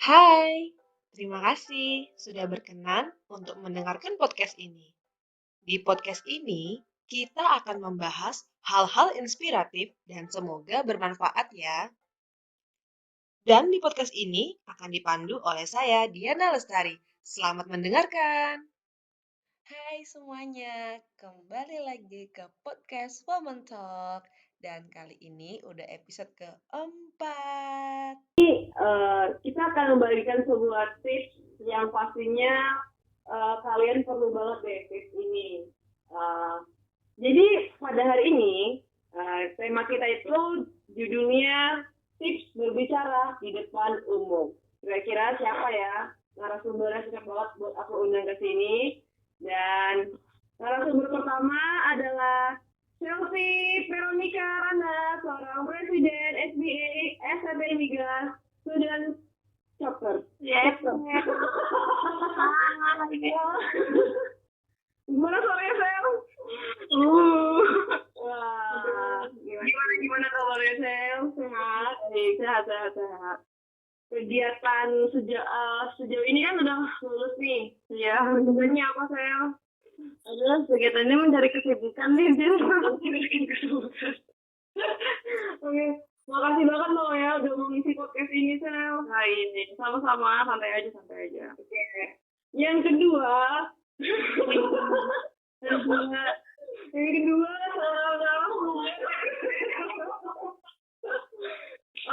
Hai, terima kasih sudah berkenan untuk mendengarkan podcast ini. Di podcast ini, kita akan membahas hal-hal inspiratif dan semoga bermanfaat ya. Dan di podcast ini akan dipandu oleh saya, Diana Lestari. Selamat mendengarkan. Hai semuanya, kembali lagi ke podcast Woman Talk. Dan kali ini udah episode keempat. Kita akan membagikan sebuah tips yang pastinya kalian perlu banget deh tips ini. Uh, jadi pada hari ini tema kita itu judulnya tips berbicara di depan umum. Kira-kira siapa ya narasumbernya cocok banget buat aku undang ke sini. Dan narasumber pertama adalah Chelsea Veronica Rana, seorang presiden SBA Migas Student Chapter. Yes. Gimana suaranya, Sel? Wah, gimana kabarnya, Sel? Sehat? Sehat. Kegiatan sejauh ini kan udah lulus nih. Ya, kegiatannya apa, Sel? Adalah kegiatannya mencari kesibukan nih, Sel. Oke, makasih banget loh ya udah mau ngisi podcast ini, Sel. Nah, ini sama-sama, santai aja. Oke. Yang kedua,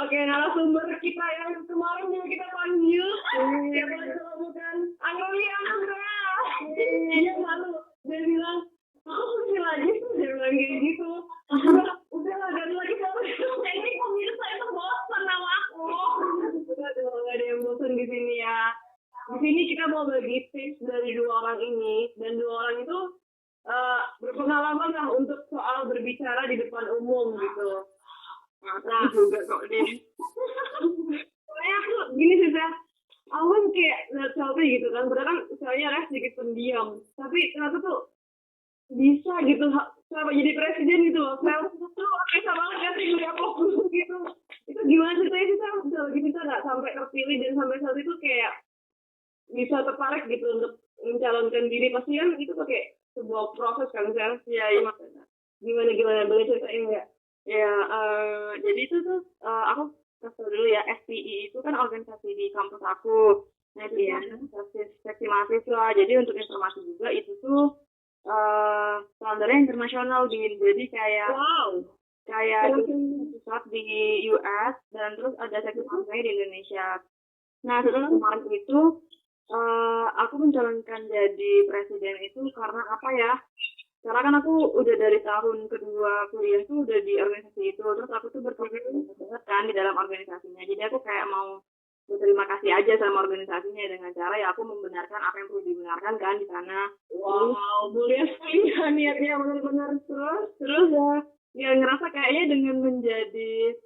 Oke, narasumber kita yang kemarin juga kita panggil, siapa kalau bukan Anggolia Anggra. Dia bilang, aku panggil lagi, dia bilang kayak gitu. Udah lah, ganti lagi sama ini pemirsa itu bosan sama aku. Udah, nggak ada yang bosan di sini ya. Di sini kita mau bagi tips dari dua orang ini, dan dua orang itu berpengalaman lah untuk soal berbicara di depan umum gitu. Nah, juga kok deh. Soalnya aku gini sih, aku kan kayak lihat selfie gitu kan, padahal kan saya sedikit pendiam, tapi ternyata tuh bisa gitu sama jadi presiden gitu loh. Sel tuh bisa banget kan sih ngeliat aku gitu. Itu gimana ceritanya sih, Sel? Bisa lagi bisa nggak sampai terpilih dan sampai saat itu kayak bisa tertarik gitu untuk mencalonkan diri, pasti kan itu pakai sebuah proses kan, Sel? Iya. Gimana boleh ceritain nggak? Ya, jadi itu tuh aku kasih dulu ya, SPI itu kan organisasi di kampus aku. Nah, itu seksi mahasiswa. Jadi untuk informasi juga itu tuh standarnya internasional, jadi kayak pusat di US dan terus ada seksi mahasiswa di Indonesia. Nah, setelah kemarin itu aku mencalonkan jadi presiden itu karena apa ya? Karena kan aku udah dari tahun kedua kuliah tuh udah di organisasi itu, terus aku tuh berkomitmen banget kan di dalam organisasinya. Jadi aku kayak mau berterima kasih aja sama organisasinya dengan cara ya aku membenarkan apa yang perlu dibenarkan kan di sana. Wow, mulia sekali ya niatnya, benar-benar. Terus ya ngerasa kayaknya dengan menjadi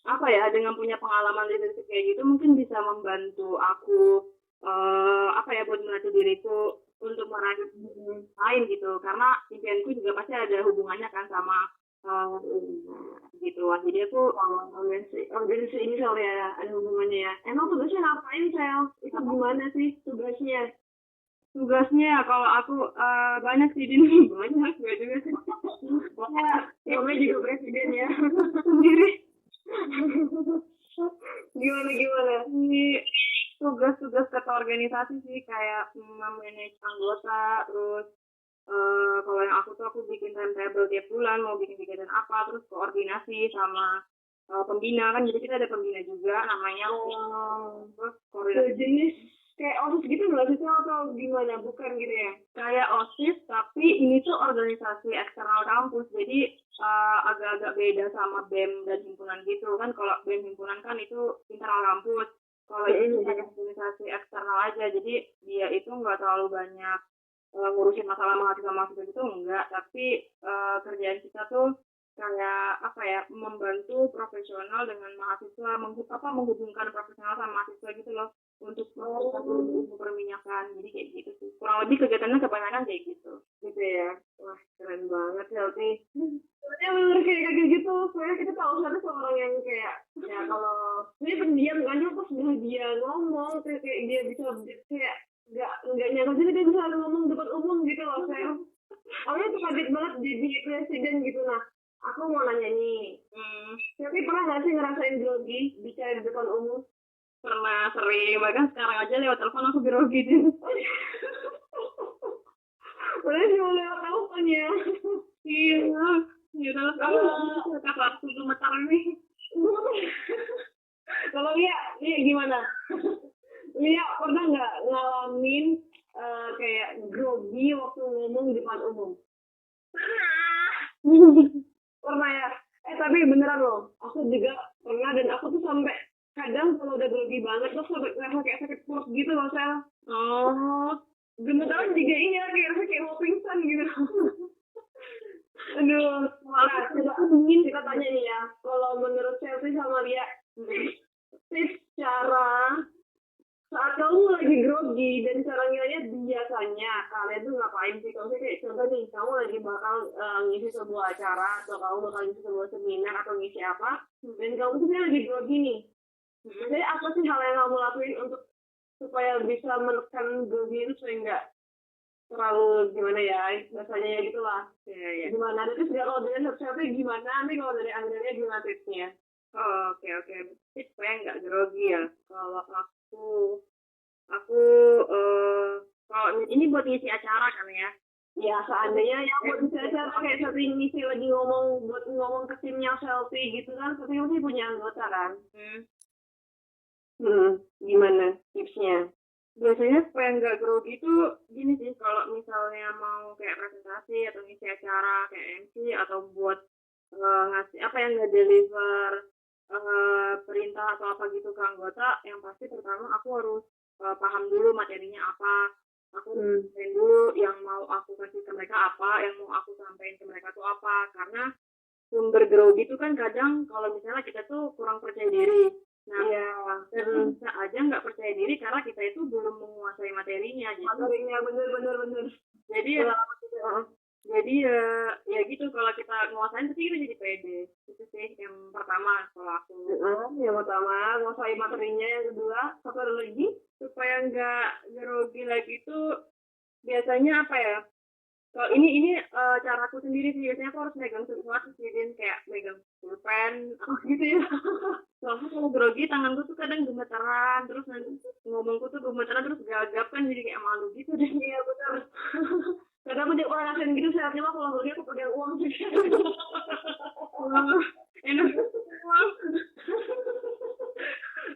apa ya, dengan punya pengalaman leadership kayak gitu mungkin bisa membantu aku apa ya, buat melatih diriku untuk meraih lain gitu, karena impianku juga pasti ada hubungannya kan sama uh, gitu. Jadi aku organisasi ini soalnya ada hubungannya ya. Emang tugasnya ngapain, Sel? Itu gimana sih tugasnya? Tugasnya kalau aku banyak sih, Din. Banyak gue juga sih. Namanya juga presiden ya. Sendiri. Gimana ini tugas-tugas kata organisasi sih, kayak memanage anggota, terus kalau yang aku bikin timetable tiap bulan mau bikin kegiatan apa, terus koordinasi sama pembina kan, jadi kita ada pembina juga namanya. Terus koordinasi jenis kayak OSIS gitu nggak sih, atau gimana? Bukan gitu ya, kayak OSIS tapi ini tuh organisasi eksternal kampus, jadi agak-agak beda sama BEM dan himpunan gitu kan. Kalau BEM himpunan kan itu internal kampus, kalau ini kayak organisasi eksternal aja, jadi dia itu nggak terlalu banyak ngurusin masalah mahasiswa gitu, enggak, tapi kerjaan kita tuh kayak apa ya, membantu profesional dengan mahasiswa, menghubungkan profesional sama mahasiswa gitu loh. untuk ilmu perminyakan. Jadi kayak gitu sih. Kurang lebih kegiatannya kebanyakan kayak gitu. Gitu ya. Wah, keren banget Selfie. Soalnya bener kayak gitu. Soalnya kita tahu satu seorang yang kayak ya kalau dia pendiam kan cuma pas dia ngomong kayak dia bisa kayak nggak nyangka juga dia bisa ngomong depan umum gitu loh saya. Awalnya tuh kaget banget jadi presiden gitu. Nah, aku mau nanya nih, tapi pernah nggak sih ngerasain grogi bicara di depan umum? Pernah, sering. Bahkan sekarang aja lewat telepon aku grogi sih. Udah cuma lewat telepon ya. Iya. Ya udah, kamu kata waktu gemetar nih. Kalau Lia gimana? Lia pernah nggak ngalamin kayak grogi waktu ngomong di depan umum? Pernah ya? Tapi beneran loh, aku juga pernah dan aku tuh sampai kadang kalau udah grogi banget tuh sampai ngerasa kayak sakit perut gitu loh, Sel. Oh, gemetaran juga iya, kayak rasa kayak mau pingsan gitu. Aduh, nah, coba kita tanya nih ya, kalau menurut Selfie sama Lia, tips cara saat kamu lagi grogi dan cara ngilangnya biasanya kalian tuh ngapain sih? Kalau kayak contoh nih, kamu lagi bakal ngisi sebuah acara atau kamu bakal ngisi sebuah seminar atau ngisi apa, dan kamu tuh lagi grogi nih. Jadi apa sih hal yang kamu lakuin untuk supaya bisa menekan grogi itu supaya nggak terlalu gimana ya, rasanya ya gitulah. Ya. Gimana? Nanti kalau dari siapa gimana? Nanti kalau dari Andrea gimana tipsnya? Oh, oke. Tips supaya nggak grogi ya. Kalau aku kalau ini buat ngisi acara kan ya. Ya seandainya yang buat ngisi acara kayak sering ngisi lagi ngomong ke timnya Selfie gitu kan, tapi Selfie punya anggota kan. Gimana tipsnya? Biasanya supaya nggak grogi itu gini sih, kalau misalnya mau kayak presentasi atau ngisi acara kayak MC atau buat ngasih apa yang nggak deliver perintah atau apa gitu ke anggota, yang pasti pertama aku harus paham dulu materinya apa, aku sampaikan dulu yang mau aku kasih ke mereka apa, yang mau aku sampaikan ke mereka tuh apa, karena sumber grogi itu kan kadang kalau misalnya kita tuh kurang percaya diri. Nah, kita bisa aja nggak percaya diri karena kita itu belum menguasai materinya. Materinya bener. Jadi ya gitu, kalau kita nguasain pasti kita jadi pede. Itu sih yang pertama kalau aku. Yang pertama nguasai materinya, yang kedua apa lagi supaya nggak grogi lagi tuh biasanya apa ya? Kalau ini caraku sendiri sih, biasanya aku harus megang sesuatu sih, kayak megang pulpen gitu ya. Soalnya kalau grogi tanganku tuh kadang gemeteran, terus nanti ngomongku tuh gemeteran, terus gagap kan jadi kayak malu gitu deh. Iya benar. Kadang aku jadi orang asing gitu, sehatnya mah kalau grogi aku pegang uang sih. Enak uang.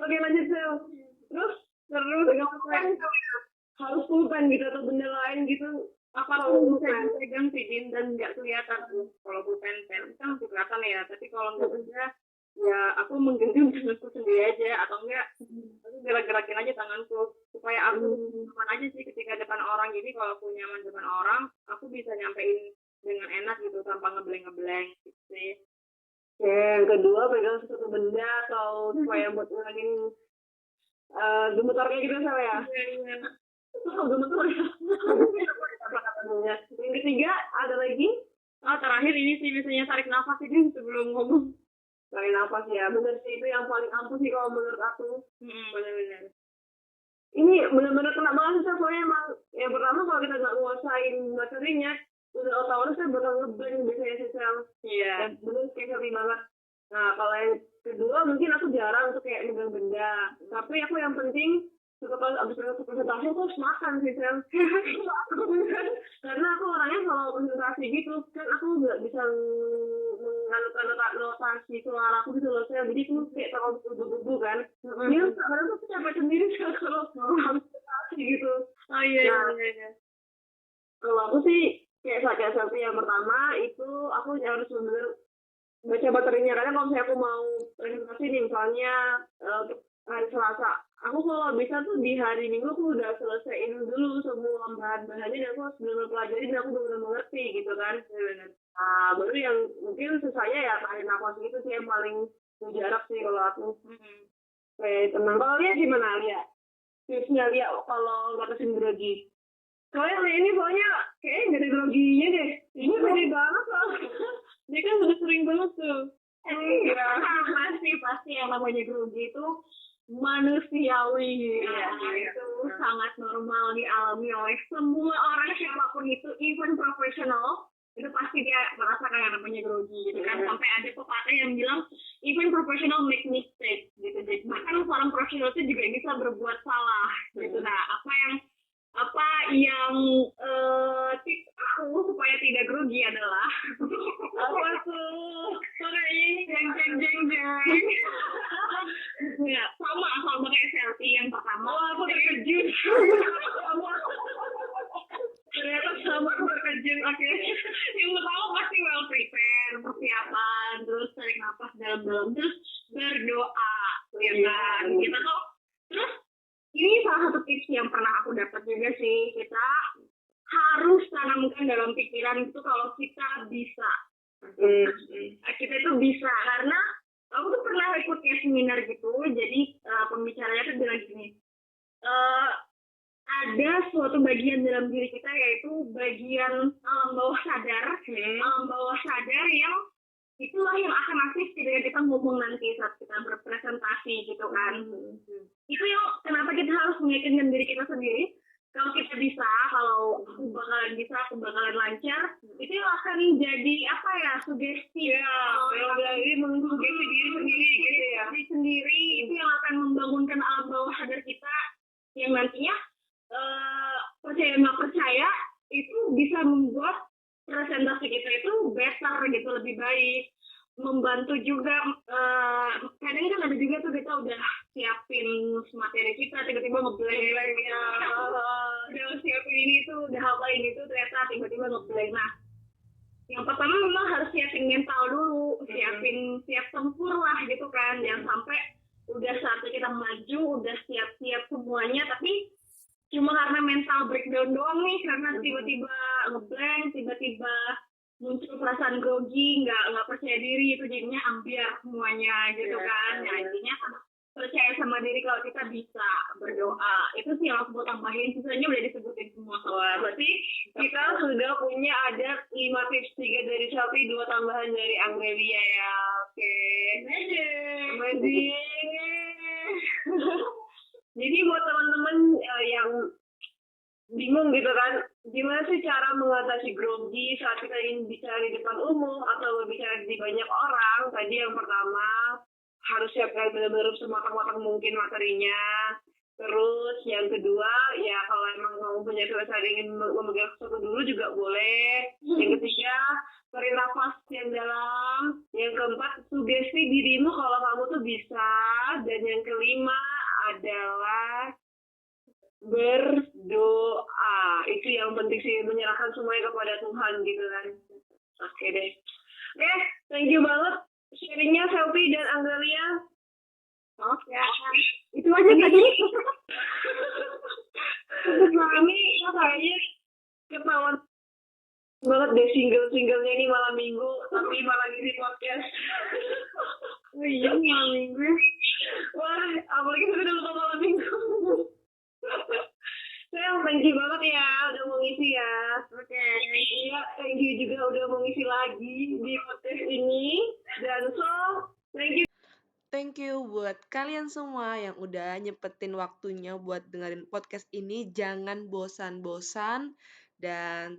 Oke lanjut Sel. Terus pegang pulpen harus pulpen gitu atau benda lain gitu. Apa kalau pegang sidin dan nggak kelihatan tuh, kalau pulpen pen kan masih kelihatan ya, tapi kalau nggak ada ya aku menggenggam tanganku sendiri aja, atau enggak aku gerak-gerakin aja tanganku supaya aku nyaman aja sih ketika depan orang. Jadi kalau aku nyaman depan orang, aku bisa nyampein dengan enak gitu tanpa ngebleng gitu sih. Yang kedua pegang sesuatu benda atau supaya buat ngilangin gemetarnya gitu sama ya. Gemetar ya. Yang ketiga ada lagi. Terakhir ini sih biasanya tarik nafas sih sebelum ngomong. Tarik nafas ya, bener sih, itu yang paling ampuh sih kalau menurut aku. Bener. Ini bener-bener kena banget sih, soalnya emang yang pertama kalau kita nggak nguasain materinya, udah otomatis saya bakal ngeblank biasanya sih Sel. Iya. Dan bener kayak sering banget. Nah kalau yang kedua mungkin aku jarang untuk kayak megang benda, tapi aku yang penting setelah abis presentasi aku harus makan sih Sel. Karena aku orangnya kalau presentasi gitu kan aku nggak bisa notasi suara aku gitu loh Sel, jadi aku kayak terlalu buru-buru kan. Iya kadang tuh capek sendiri kalau harus presentasi gitu. Oh iya. Kalau aku sih kayak seperti yang pertama itu aku harus benar-benar baca materinya, karena kalau misalnya aku mau presentasi nih misalnya hari Selasa, aku kalau bisa tuh di hari Minggu aku udah selesaiin dulu semua bahan-bahannya dan aku harus benar-benar pelajari dan aku benar-benar mengerti gitu kan. Nah baru yang mungkin susahnya ya tarik nafas gitu sih yang paling jarak sih kalau aku. Kayak tenang. Kalau Lia gimana Lia? tipsnya Lia kalau ngatasin grogi. Soalnya Lia ini kayaknya gak ada groginya deh. Ini beda banget loh. Dia kan udah sering banget tuh. Iya, pasti yang namanya grogi itu manusiawi. Iya, itu sangat normal dialami oleh semua orang siapapun itu, even profesional. Itu pasti dia merasakan yang namanya grogi gitu kan. Sampai ada pepatah yang bilang even professional make mistake gitu. Jadi bahkan seorang profesional itu juga bisa berbuat salah gitu. Nah, apa yang tips aku supaya tidak grogi adalah apa tuh sore ini jeng. Ya, sama kayak selfie yang pertama. Aku terkejut. Ternyata sama aku terkejut. Oke. Yang pertama pasti well prepare, persiapan, terus tarik nafas dalam-dalam, terus berdoa, ya kan? Kita tuh terus ini salah satu tips yang pernah aku dapat juga sih, kita harus tanamkan dalam pikiran itu kalau kita bisa. Kita itu bisa karena aku tuh pernah ikut kayak seminar gitu, jadi pembicaranya tuh bilang gini, ada suatu bagian dalam diri kita yaitu bagian alam bawah sadar yang itulah yang akan aktif ketika kita ngomong nanti saat kita berpresentasi gitu kan. Itu yang kenapa kita harus meyakinkan diri kita sendiri kalau kita bisa, kalau aku bakalan lancar, itu yang akan jadi apa ya, sugesti ya, jadi mensugesti diri sendiri gitu ya. Diri sendiri itu yang akan membangunkan alam bawah sadar kita yang nantinya percaya nggak percaya itu bisa membuat presentasi kita itu better gitu, lebih baik, membantu juga. Kadang kan ada juga tuh kita udah siapin materi kita tiba-tiba ngeblank ya, udah siapin ini tuh, udah hafalin itu, ternyata tiba-tiba ngeblank. Nah, yang pertama memang harus siapin mental dulu, siap tempur lah gitu kan, jangan sampai udah saatnya kita maju, udah siap-siap semuanya, tapi cuma karena mental breakdown doang nih, karena tiba-tiba ngeblank, tiba-tiba muncul perasaan grogi, nggak percaya diri, itu jadinya ambiar semuanya gitu kan. Nah, intinya percaya sama diri kalau kita bisa berdoa. Itu sih yang aku mau tambahin, sisanya udah disebutin semua. Wah, berarti kita sudah punya ada 5 tips, 3 dari Shopee, 2 tambahan dari Anggelia ya. Oke. Amazing. Jadi buat teman-teman yang bingung gitu kan, gimana sih cara mengatasi grogi saat kita ingin bicara di depan umum atau berbicara di banyak orang? Tadi yang pertama, harus siapkan benar-benar sematang-matang mungkin materinya. Terus yang kedua, ya kalau emang mau punya selesai ingin memegang sesuatu dulu juga boleh. Yang ketiga, tarik nafas yang dalam. Yang keempat, sugesti dirimu kalau kamu tuh bisa. Dan yang kelima adalah berdoa. Itu yang penting sih, menyerahkan semuanya kepada Tuhan gitu kan. Oke deh. Thank you banget sharingnya Selfie dan Anggelia. Oke. Itu aja tadi. Ini kayaknya ketahuan banget deh single-singlenya ini malam minggu, tapi malah ngisi podcast. Oh iya, malam minggu. Wah, apalagi sudah lupa malam minggu. Saya thank you banget ya udah mau ngisi ya. Oke. Iya, thank you juga udah mau ngisi lagi di podcast ini. Dan thank you. Thank you buat kalian semua yang udah nyempetin waktunya buat dengerin podcast ini. Jangan bosan-bosan. Dan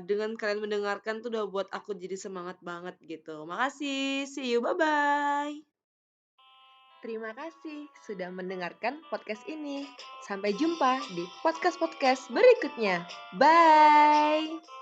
dengan kalian mendengarkan tuh udah buat aku jadi semangat banget gitu. Makasih. See you. Bye-bye. Terima kasih sudah mendengarkan podcast ini. Sampai jumpa di podcast-podcast berikutnya. Bye!